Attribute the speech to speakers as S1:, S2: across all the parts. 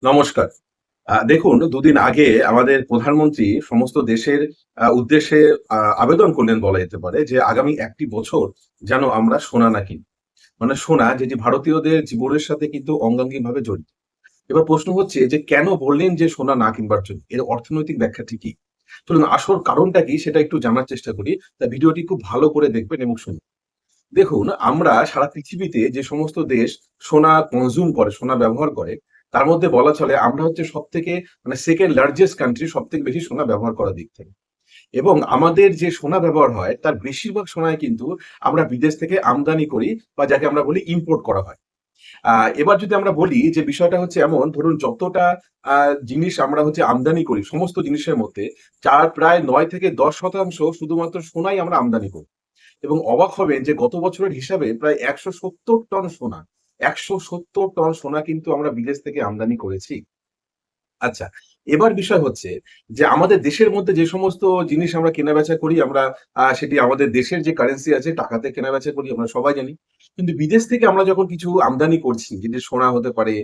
S1: নমস্কার। দেখুন, দুদিন আগে আমাদের প্রধানমন্ত্রী সমস্ত দেশের উদ্দেশ্যে আবেদন করলেন বলা যেতে পারে যে আগামী ১ টি বছর যেন আমরা সোনা না কিনি। মানে সোনা যেটি ভারতীয়দের জীবনের সাথে কিন্তু অঙ্গাঙ্গিভাবে জড়িত। এবার প্রশ্ন হচ্ছে যে কেন বললেন যে সোনা না কিনবার জন্য? এর অর্থনৈতিক ব্যাখ্যাটি কি? চলুন আসল কারণটা কি সেটা একটু জানার চেষ্টা করি। তা ভিডিওটি খুব ভালো করে দেখবেন এবং শুনুন। দেখুন, আমরা সারা পৃথিবীতে যে সমস্ত দেশ সোনা কনজিউম করে, সোনা ব্যবহার করে, তার মধ্যে বলা চলে আমরা হচ্ছে সবথেকে মানে 2nd লার্জেস্ট কান্ট্রি সবথেকে বেশি সোনা ব্যবহার করার দিক থেকে। এবং আমাদের যে সোনা ব্যবহার হয় তার বেশিরভাগ সোনাই কিন্তু আমরা বিদেশ থেকে আমদানি করি বা যাকে আমরা বলি ইম্পোর্ট করা হয়। আ এবার যদি আমরা বলি যে বিষয়টা হচ্ছে এমন ধরুন যতটা আ জিনিস আমরা হচ্ছে আমদানি করি সমস্ত জিনিসের মধ্যে তার প্রায় ৯ থেকে ১০% শুধুমাত্র সোনাই আমরা আমদানি করি। এবং অবাক হবেন যে গত বছরের হিসাবে প্রায় ১৭০ টন সোনা, ১৭০ টন সোনা কিন্তু আমরা বিদেশ থেকে আমদানি করেছি। আচ্ছা, এবার বিষয় হচ্ছে যে আমাদের দেশের মধ্যে যে সমস্ত জিনিস আমরা কেনাবেচা করি আমরা সেটি আমাদের দেশের যে কারেন্সি আছে টাকাতে কেনাবেচা করি আমরা সবাই জানি। কিন্তু বিদেশ থেকে আমরা যখন কিছু আমদানি করছি যেটি সোনা হতে পারে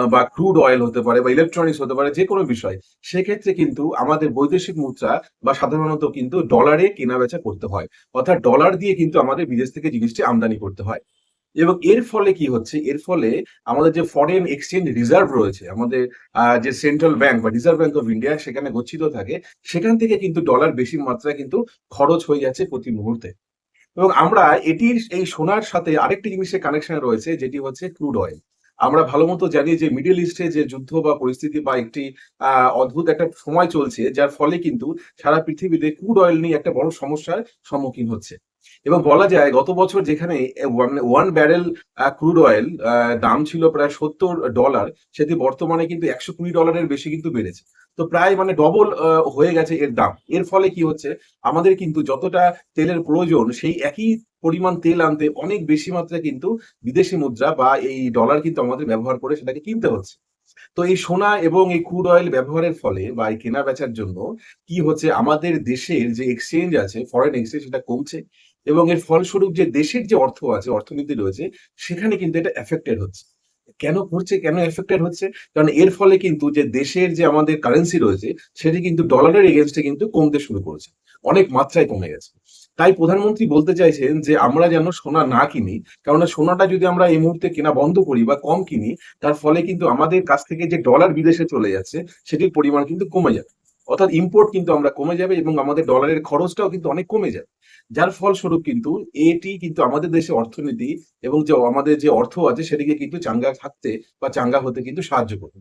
S1: বা ক্রুড অয়েল হতে পারে বা ইলেকট্রনিক্স হতে পারে যেকোনো বিষয়। সেক্ষেত্রে কিন্তু আমাদের বৈদেশিক মুদ্রা বা সাধারণত কিন্তু ডলারে কেনাবেচা করতে হয়। অর্থাৎ ডলার দিয়ে কিন্তু আমাদের বিদেশ থেকে জিনিসটি আমদানি করতে হয়। এবং এর ফলে কি হচ্ছে? এর ফলে আমাদের যে ফরেন এক্সচেঞ্জ রিজার্ভ রয়েছে, আমাদের যে সেন্ট্রাল ব্যাংক বা রিজার্ভ ব্যাংক অফ ইন্ডিয়া সেখানে গচ্ছিত থাকে। সেখান থেকে কিন্তু ডলার বেশি মাত্রায় কিন্তু খরচ হয়ে যাচ্ছে প্রতি মুহূর্তে। এবং আমরা এটির এই সোনার সাথে আরেকটি জিনিসের কানেকশন রয়েছে যেটি হচ্ছে ক্রুড অয়েল। আমরা ভালোমতো জানি যে মিডল ইস্টে যে যুদ্ধ বা পরিস্থিতি বা একটি আ অদ্ভুত একটা সময় চলছে যার ফলে কিন্তু সারা পৃথিবীতে ক্রুড অয়েল নিয়ে একটা বড় সমস্যার সম্মুখীন হচ্ছে। এবং বলা যায় গত বছর যেখানে 1 ব্যারেল ক্রুড অয়েল দাম ছিল প্রায় $৭০ সেটি বর্তমানে কিন্তু $১২০ এর বেশি কিন্তু বেড়েছে। তো প্রায় মানে ডবল হয়ে গেছে এর দাম। এর ফলে কি হচ্ছে? আমাদের কিন্তু যতটা তেলের প্রয়োজন সেই একই পরিমাণ তেল আনতে অনেক বেশি মাত্রায় কিন্তু বিদেশি মুদ্রা বা এই ডলার কিন্তু আমাদের ব্যবহার করে সেটাকে কিনতে হচ্ছে। তো এই সোনা এবং এই ক্রুড অয়েল ব্যবহারের ফলে বা এই কেনা-বেচার জন্য কি হচ্ছে আমাদের দেশের যে এক্সচেঞ্জ আছে, ফরেন এক্সচেঞ্জ সেটা কমছে এবং এর ফলস্বরূপ যে দেশের যে অর্থ আছে, অর্থনীতি রয়েছে সেখানে কিন্তু এটা এফেক্টেড হচ্ছে। কেন ঘটছে? কেন এফেক্টেড হচ্ছে? কারণ এর ফলে কিন্তু যে দেশের যে আমাদের কারেন্সি রয়েছে সেটি কিন্তু ডলারের এগেইনস্ট এ কিন্তু কমতে শুরু করেছে। অনেক মাত্রায় কমে গেছে। তাই প্রধানমন্ত্রী বলতে চাইছেন যে আমরা যেন সোনা না কিনি। কেননা সোনাটা যদি আমরা এই মুহূর্তে কেনা বন্ধ করি বা কম কিনি তার ফলে কিন্তু আমাদের কাছ থেকে যে ডলার বিদেশে চলে যাচ্ছে সেটির পরিমাণ কিন্তু কমে যাবে। অর্থাৎ ইম্পোর্ট কিন্তু আমরা কমে যাবে এবং আমাদের ডলারের খরচটাও কিন্তু অনেক কমে যাবে। যার ফলস্বরূপ কিন্তু এটি কিন্তু আমাদের দেশের অর্থনীতি এবং যে আমাদের যে অর্থ আছে সেটিকে কিন্তু চাঙ্গা থাকতে বা চাঙ্গা হতে কিন্তু সাহায্য করবে।